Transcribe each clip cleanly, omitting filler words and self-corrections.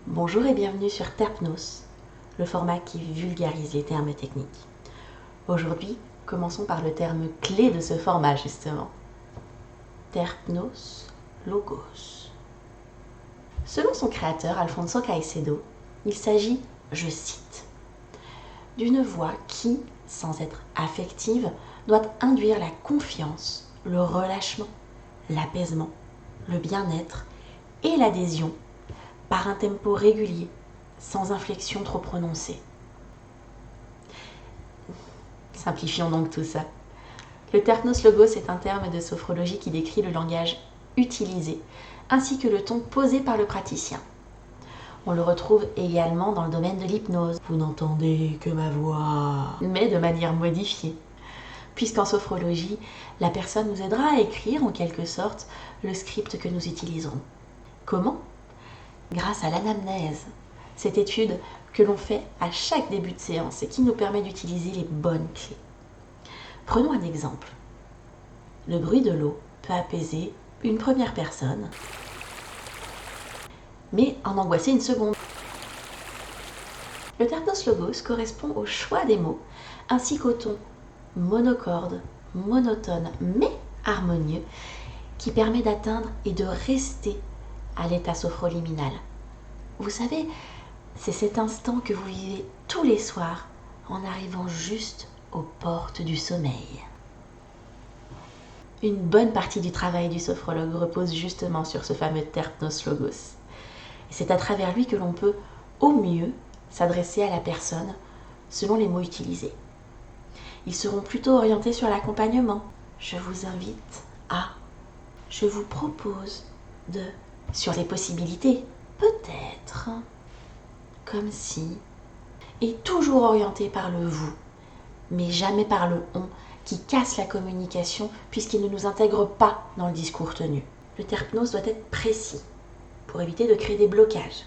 Bonjour et bienvenue sur Terpnos, le format qui vulgarise les termes techniques. Aujourd'hui, commençons par le terme clé de ce format justement. Terpnos Logos. Selon son créateur, Alfonso Caicedo, il s'agit, je cite, d'une voix qui, sans être affective, doit induire la confiance, le relâchement, l'apaisement, le bien-être et l'adhésion par un tempo régulier, sans inflexion trop prononcée. Simplifions donc tout ça. Le Terpnos Logos est un terme de sophrologie qui décrit le langage utilisé, ainsi que le ton posé par le praticien. On le retrouve également dans le domaine de l'hypnose. Vous n'entendez que ma voix, mais de manière modifiée. Puisqu'en sophrologie, la personne nous aidera à écrire en quelque sorte le script que nous utiliserons. Comment ? Grâce à l'anamnèse, cette étude que l'on fait à chaque début de séance et qui nous permet d'utiliser les bonnes clés. Prenons un exemple. Le bruit de l'eau peut apaiser une première personne, mais en angoisser une seconde. Le Terpnos Logos correspond au choix des mots, ainsi qu'au ton monocorde, monotone, mais harmonieux, qui permet d'atteindre et de rester à l'état sophroliminal. Vous savez, c'est cet instant que vous vivez tous les soirs en arrivant juste aux portes du sommeil. Une bonne partie du travail du sophrologue repose justement sur ce fameux Terpnos Logos. Et c'est à travers lui que l'on peut, au mieux, s'adresser à la personne selon les mots utilisés. Ils seront plutôt orientés sur l'accompagnement. Je vous invite à, je vous propose de, sur les possibilités, peut-être, comme si, et toujours orienté par le vous, mais jamais par le on, qui casse la communication puisqu'il ne nous intègre pas dans le discours tenu. Le terpnos doit être précis pour éviter de créer des blocages,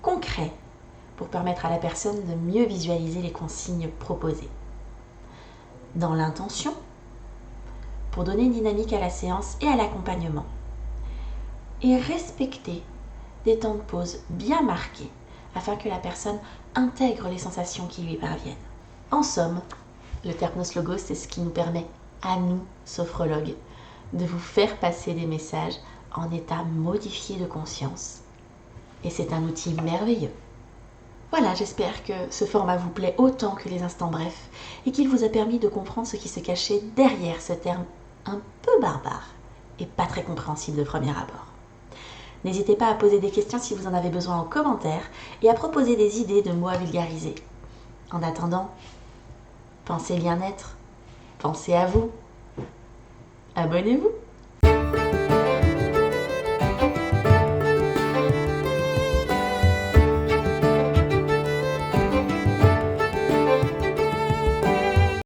concret pour permettre à la personne de mieux visualiser les consignes proposées, dans l'intention pour donner une dynamique à la séance et à l'accompagnement, et respecter des temps de pause bien marqués afin que la personne intègre les sensations qui lui parviennent. En somme, le Terpnos Logos, c'est ce qui nous permet, à nous, sophrologues, de vous faire passer des messages en état modifié de conscience. Et c'est un outil merveilleux. Voilà, j'espère que ce format vous plaît autant que les instants brefs et qu'il vous a permis de comprendre ce qui se cachait derrière ce terme un peu barbare et pas très compréhensible de premier abord. N'hésitez pas à poser des questions si vous en avez besoin en commentaire et à proposer des idées de mots à vulgariser. En attendant, pensez bien-être, pensez à vous, abonnez-vous.